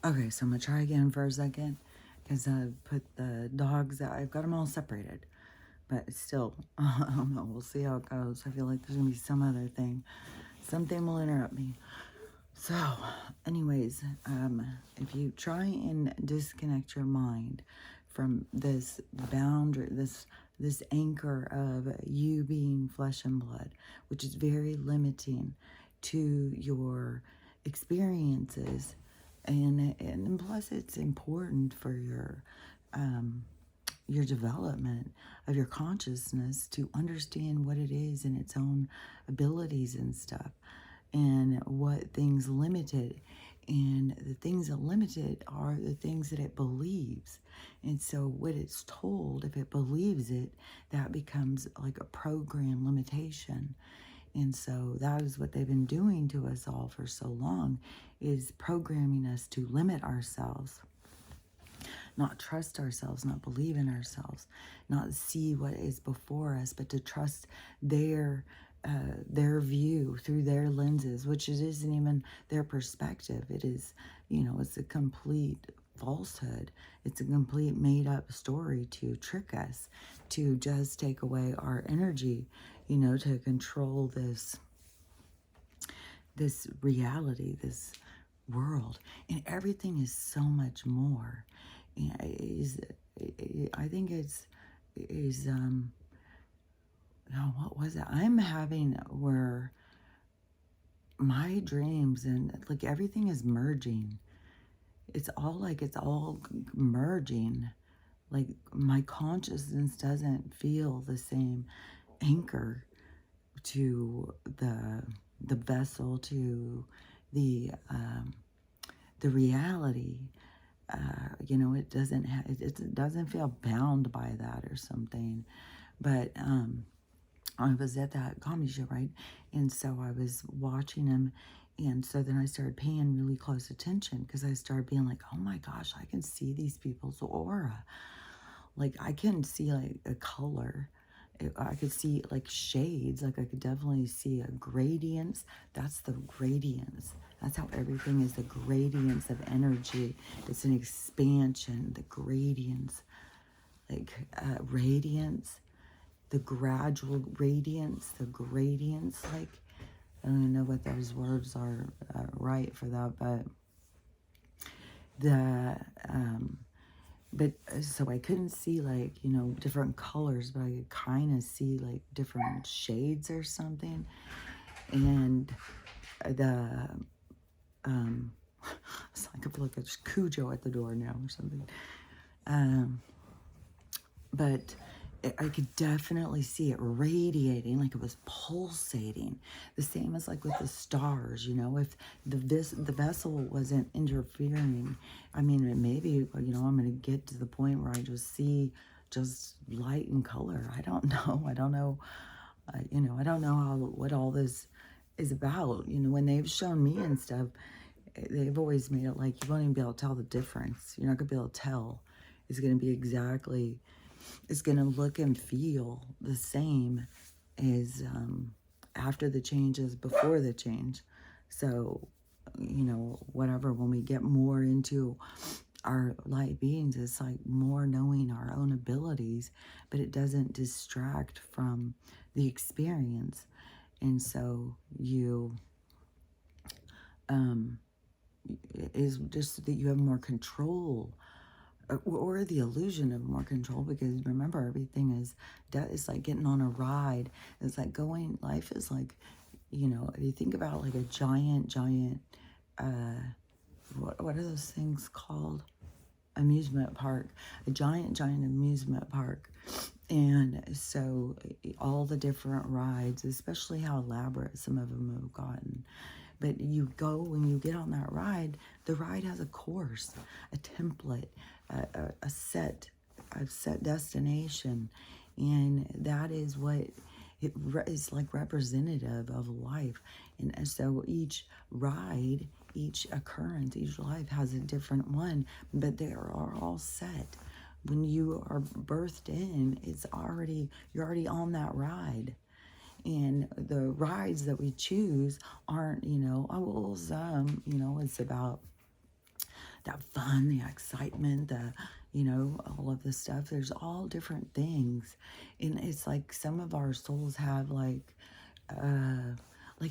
Okay, so I'm gonna try again for a second because I put the dogs out. I've got them all separated, but it's still, I don't know. We'll see how it goes. I feel like there's gonna be some other thing. Something will interrupt me. So, anyways, if you try and disconnect your mind from this boundary, this anchor of you being flesh and blood, which is very limiting to your experiences, and plus it's important for your development of your consciousness to understand what it is and its own abilities and stuff, and what things limited. And the things that limited are the things that it believes. And so what it's told, if it believes it, that becomes like a program limitation. And so that is what they've been doing to us all for so long, is programming us to limit ourselves, not trust ourselves, not believe in ourselves, not see what is before us, but to trust their view through their lenses, which it isn't even their perspective. It is, it's a complete falsehood. It's a complete made-up story to trick us, to just take away our energy, to control this reality, this world. And everything is so much more. I think what was it? I'm having where my dreams and like everything is merging. It's all merging. Like my consciousness doesn't feel the same anchor to the vessel, to the reality. It doesn't feel bound by that or something. But I was at that comedy show, right? And so I was watching him. And so then I started paying really close attention because I started being like, oh my gosh, I can see these people's aura. Like I can see like a color. I could see like shades. Like I could definitely see a gradients. That's the gradients. That's how everything is, the gradients of energy. It's an expansion, the gradients, like radiance, the gradual radiance, the gradients. Like, I don't even know what those words are right for that, but so I couldn't see like, different colors, but I could kind of see like different shades or something. And it's like I feel like there's Cujo at the door now or something. But I could definitely see it radiating, like it was pulsating. The same as like with the stars, if the vessel wasn't interfering. I mean, maybe, I'm going to get to the point where I just see just light and color. I don't know. I don't know. I don't know what all this is about. When they've shown me and stuff, they've always made it like you won't even be able to tell the difference. You're not going to be able to tell. It's going to be exactly, it's going to look and feel the same as after the change as before the change. So, whatever, when we get more into our light beings, it's like more knowing our own abilities, but it doesn't distract from the experience. And so is just that you have more control, or the illusion of more control, because remember, everything is, that is like getting on a ride. It's like life is like, if you think about like a giant, what are those things called? Amusement park, a giant amusement park. And so all the different rides, especially how elaborate some of them have gotten. But when you get on that ride, the ride has a course, a template, a set destination. And that is what it is like, representative of life. And so each ride, each occurrence, each life has a different one, but they are all set. When you are birthed in, you're already on that ride. And the rides that we choose aren't, some, it's about fun, the excitement, you know, all of this stuff. There's all different things. And it's like some of our souls have like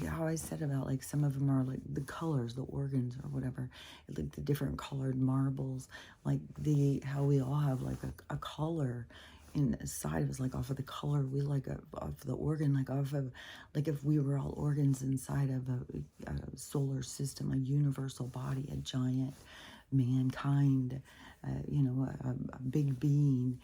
how I said about like some of them are like the colors, the organs or whatever, like the different colored marbles, like how we all have like a color inside of us, like off of the color we like of the organ, like off of, like if we were all organs inside of a solar system, a universal body, a giant mankind, you know, a big being.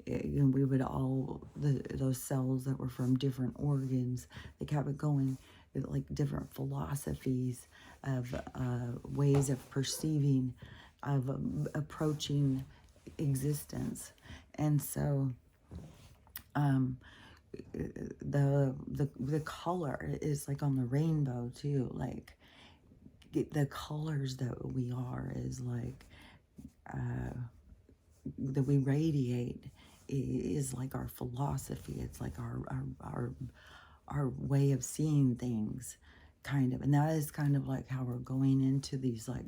You know, we would all, those cells that were from different organs, they kept it going, like different philosophies of ways of perceiving, of approaching existence. And so the color is like on the rainbow too, like the colors that we are is like that we radiate is like our philosophy. It's like our way of seeing things, kind of. And that is kind of like how we're going into these like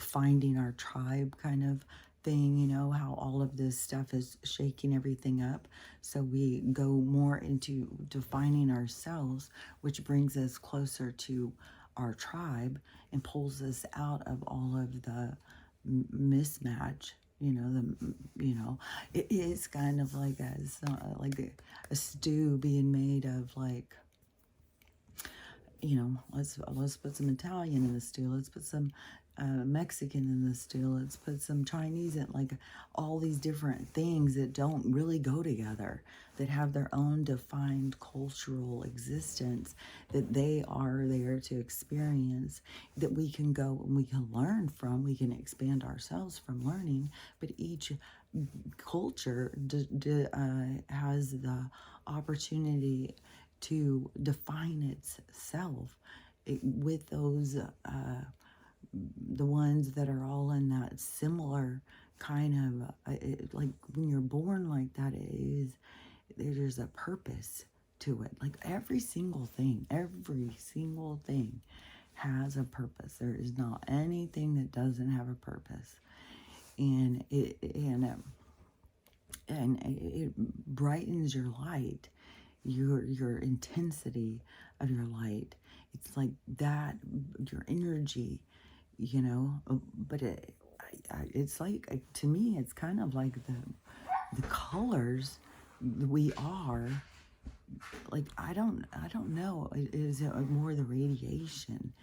finding our tribe kind of thing, you know, how all of this stuff is shaking everything up. So we go more into defining ourselves, which brings us closer to our tribe and pulls us out of all of the mismatch. You know, it is kind of like a stew being made of like, you know, let's put some Italian in the stew, let's put some Mexican in the stew, let's put some Chinese in, like all these different things that don't really go together, that have their own defined cultural existence, that they are there to experience, that we can go and we can learn from, we can expand ourselves from learning, but each culture has the opportunity to define itself with those the ones that are all in that similar kind of like when you're born like that, there's a purpose to it. Like every single thing has a purpose. There is not anything that doesn't have a purpose, and it brightens your light, your intensity of your light. It's like that, your energy, you know. But it's like, to me, it's kind of like the colors we are. Like I don't know. Is it more the radiation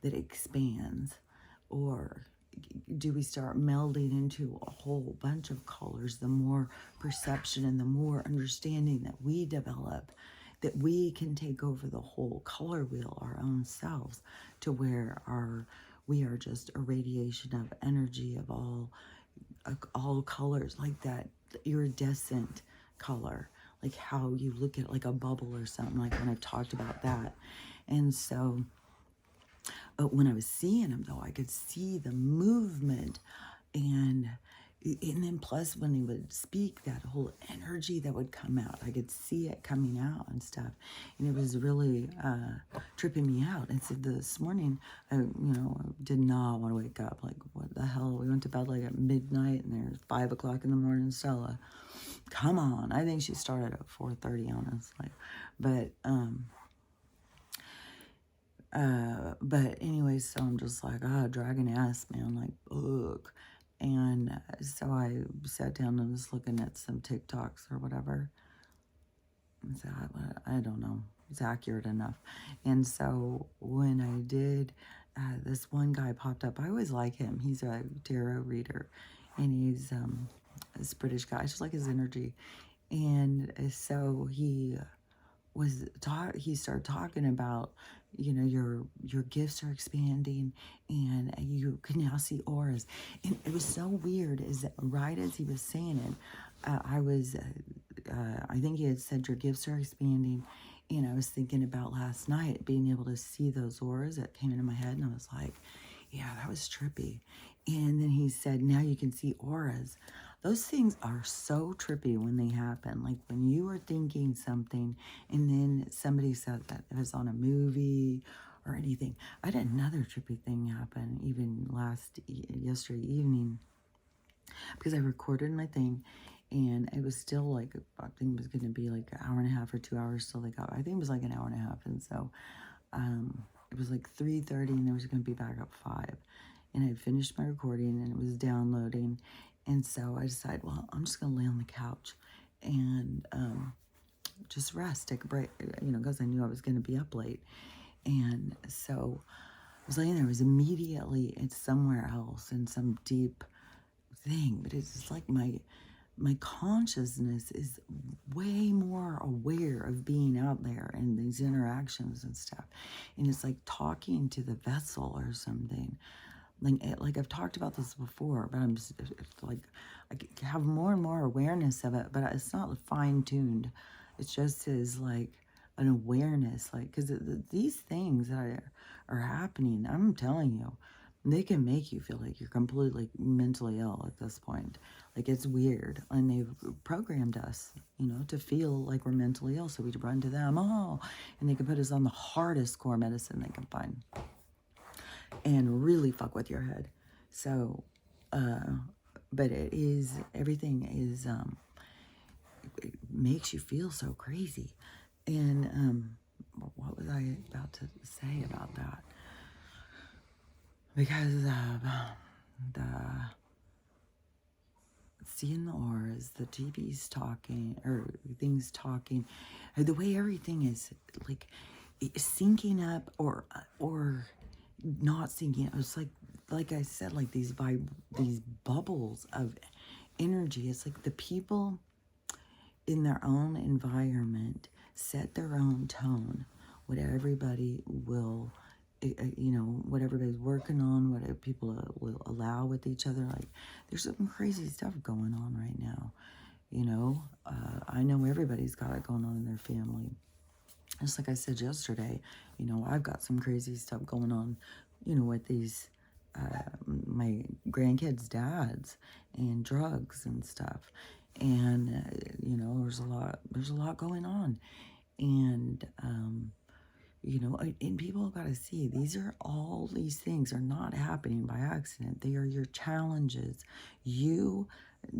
that expands, or do we start melding into a whole bunch of colors? The more perception and the more understanding that we develop, that we can take over the whole color wheel, our own selves, to where we are just a radiation of energy of all colors, like that iridescent color, like how you look at like a bubble or something, like when I've talked about that. And so when I was seeing him, though, I could see the movement, and then plus when he would speak, that whole energy that would come out, I could see it coming out and stuff, and it was really tripping me out. And so this morning, I did not want to wake up. Like, what the hell? We went to bed like at midnight, and there's 5 o'clock in the morning. Stella, come on! I think she started at 4:30, honestly, but anyways, so I'm just like, dragon ass, man, like, ugh. And so I sat down and was looking at some TikToks or whatever. And so I don't know, it's accurate enough. And so when I did, this one guy popped up. I always like him. He's a tarot reader, and he's this British guy. I just like his energy. And so he started talking about, your gifts are expanding, and you can now see auras. And it was so weird, is that right as he was saying it, I think he had said your gifts are expanding, and I was thinking about last night being able to see those auras that came into my head, and I was like, yeah, that was trippy. And then he said, now you can see auras. Those things are so trippy when they happen. Like when you are thinking something and then somebody said that it was on a movie or anything. I had another trippy thing happen even yesterday evening, because I recorded my thing, and it was still like, I think it was going to be like an hour and a half or 2 hours till they got, I think it was like an hour and a half. And so it was like 3:30, and there was going to be back up 5. And I had finished my recording, and it was downloading. And so I decided, well, I'm just going to lay on the couch and just rest, take a break, because I knew I was going to be up late. And so I was laying there. It was immediately, it's somewhere else in some deep thing, but it's just like my consciousness is way more aware of being out there and these interactions and stuff. And it's like talking to the vessel or something. Like I've talked about this before, but it's like I have more and more awareness of it, but it's not fine-tuned. It's just as like an awareness, like, because these things that are happening, I'm telling you, they can make you feel like you're completely mentally ill at this point. Like, it's weird. And they've programmed us, to feel like we're mentally ill. So we run to them. Oh, and they can put us on the hardest core medicine they can find and really fuck with your head. So, but everything is, it makes you feel so crazy. And what was I about to say about that? Because the seeing the auras, the TV's talking, or things talking, the way everything is like syncing up or not syncing up. It's like I said, like these bubbles of energy. It's like the people in their own environment set their own tone, what everybody will, what everybody's working on, what people will allow with each other. Like, there's some crazy stuff going on right now. I know everybody's got it going on in their family. Just like I said yesterday, I've got some crazy stuff going on, with these, my grandkids' dads and drugs and stuff. And, there's a lot going on. And, and people got to see, all these things are not happening by accident. They are your challenges. You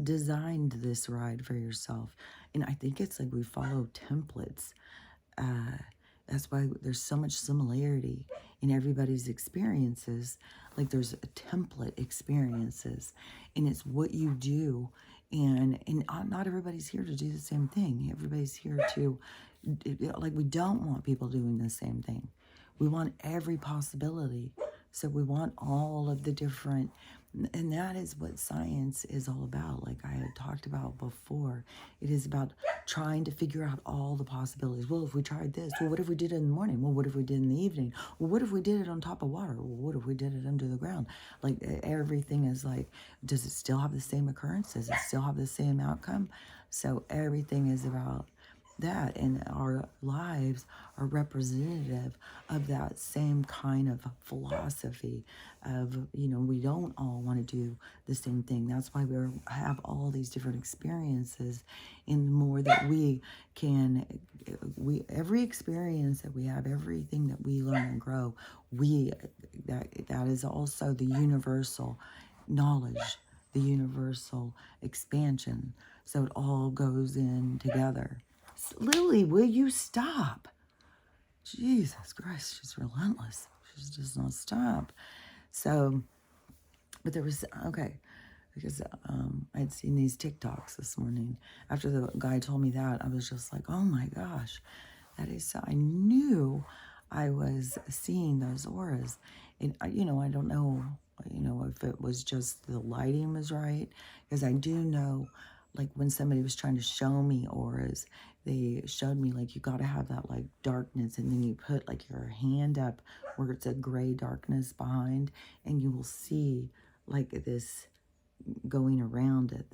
designed this ride for yourself. And I think it's like we follow templates. That's why there's so much similarity in everybody's experiences. Like, there's a template experiences, and it's what you do. And not everybody's here to do the same thing. Everybody's here to, like, we don't want people doing the same thing. We want every possibility. So we want all of the different, and that is what science is all about. Like I had talked about before, it is about trying to figure out all the possibilities. Well, if we tried this, well, what if we did it in the morning? Well, what if we did it in the evening? Well, what if we did it on top of water? Well, what if we did it under the ground? Like, everything is like, does it still have the same occurrence? Does it still have the same outcome? So everything is about that, and our lives are representative of that same kind of philosophy of, we don't all want to do the same thing. That's why we have all these different experiences, and the more that every experience that we have, everything that we learn and grow, that is also the universal knowledge, the universal expansion. So it all goes in together. Lily, will you stop? Jesus Christ, she's relentless. She does not stop. So, but there was, okay, because I'd seen these TikToks this morning. After the guy told me that, I was just like, oh my gosh, that is so, I knew I was seeing those auras. And, I don't know, if it was just the lighting was right, because I do know, like, when somebody was trying to show me auras, they showed me, like, you got to have that, like, darkness, and then you put, like, your hand up where it's a gray darkness behind, and you will see, like, this going around it,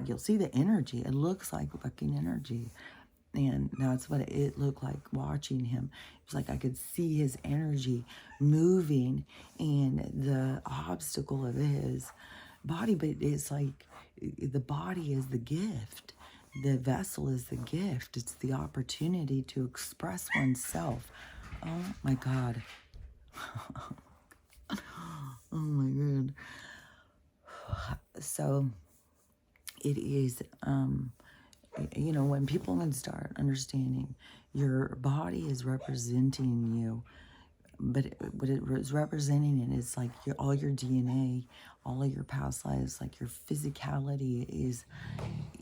you'll see the energy. It looks like fucking energy. And that's what it looked like watching him. It was like I could see his energy moving, and the obstacle of his body, but it's like the body is the gift. The vessel is the gift. It's the opportunity to express oneself. Oh my God. Oh my god. So it is, when people can start understanding your body is representing you, but what it is representing it is like all your DNA, all of your past lives, like your physicality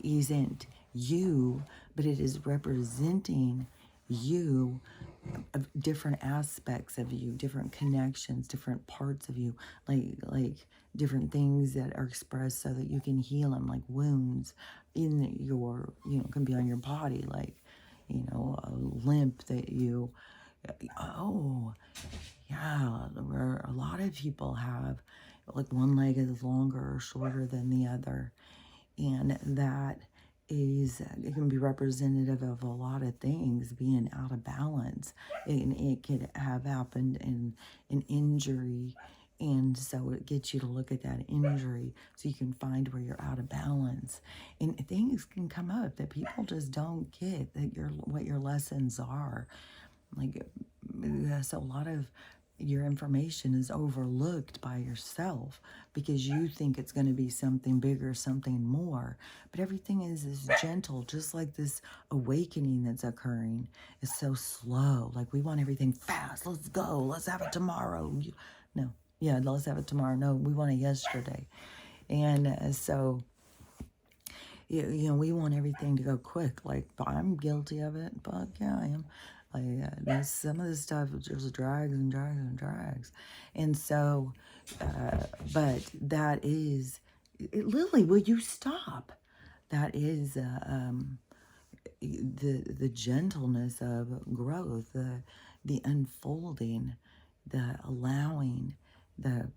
isn't you, but it is representing you, of different aspects of you, different connections, different parts of you, like different things that are expressed so that you can heal them, like wounds in your, can be on your body, like, a limp that you, oh, yeah, where a lot of people have, like one leg is longer or shorter than the other. And that it can be representative of a lot of things being out of balance. And it could have happened in an injury. And so it gets you to look at that injury so you can find where you're out of balance. And things can come up that people just don't get, that what your lessons are. Like, so a lot of your information is overlooked by yourself because you think it's going to be something bigger, something more. But everything is gentle, just like this awakening that's occurring is so slow. Like, we want everything fast. Let's go. Let's have it tomorrow. No. Yeah, let's have it tomorrow. No, we want it yesterday. And so, we want everything to go quick. Like, I'm guilty of it, but yeah, I am. Like, some of this stuff just drags and drags and drags. And so, but that is, Lily, will you stop? That is the gentleness of growth, the unfolding, the allowing, the,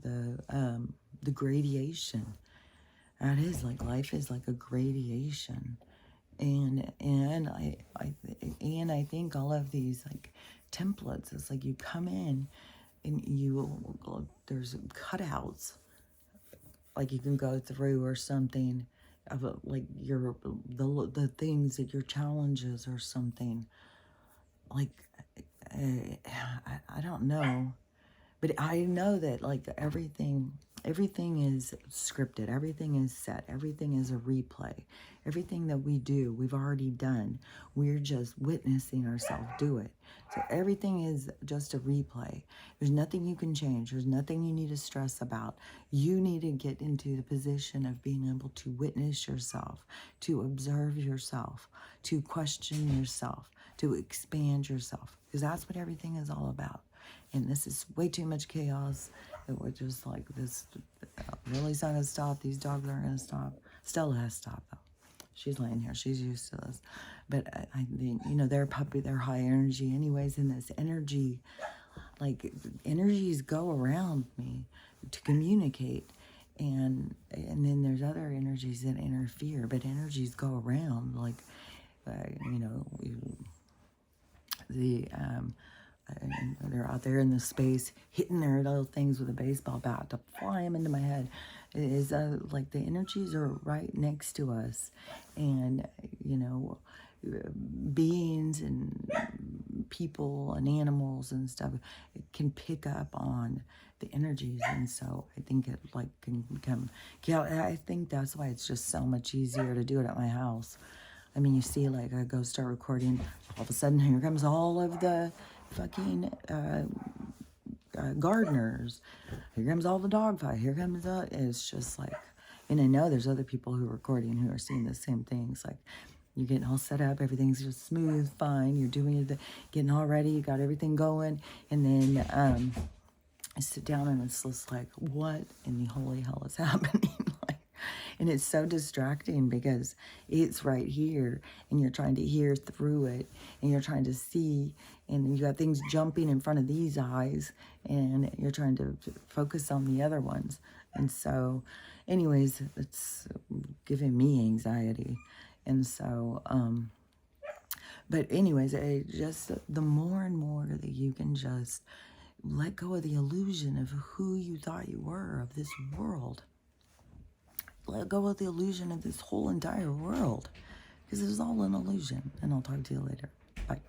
the gradation. That is like, life is like a gradation. And I think all of these like templates, it's like you come in and there's cutouts like you can go through or something of like the things that your challenges or something, like I don't know. But I know that like everything is scripted, everything is set, everything is a replay. Everything that we do, we've already done. We're just witnessing ourselves do it. So everything is just a replay. There's nothing you can change. There's nothing you need to stress about. You need to get into the position of being able to witness yourself, to observe yourself, to question yourself, to expand yourself, because that's what everything is all about. And this is way too much chaos. It was just like this. Lily's not gonna stop. These dogs aren't gonna stop. Stella has stopped though. She's laying here. She's used to this. But I think, they're puppy. They're high energy, anyways. And this energy, like energies go around me to communicate, and then there's other energies that interfere. But energies go around, like and they're out there in the space hitting their little things with a baseball bat to fly them into my head. It is like the energies are right next to us, and beings and people and animals and stuff can pick up on the energies, and so I think it like can become. Yeah, I think that's why it's just so much easier to do it at my house. I mean, you see, like, I go start recording, all of a sudden, here comes all of the fucking gardeners. Here comes all the dog fight. Here comes it's just like, and I know there's other people who are recording who are seeing the same things. Like, you're getting all set up, everything's just smooth, fine. You're doing it, getting all ready, you got everything going, and then I sit down and it's just like, what in the holy hell is happening? And it's so distracting because it's right here and you're trying to hear through it and you're trying to see, and you got things jumping in front of these eyes and you're trying to focus on the other ones. And so anyways, it's giving me anxiety. And so, but anyways, the more and more that you can just let go of the illusion of who you thought you were, of this world. Let go of the illusion of this whole entire world, because it is all an illusion. And I'll talk to you later. Bye.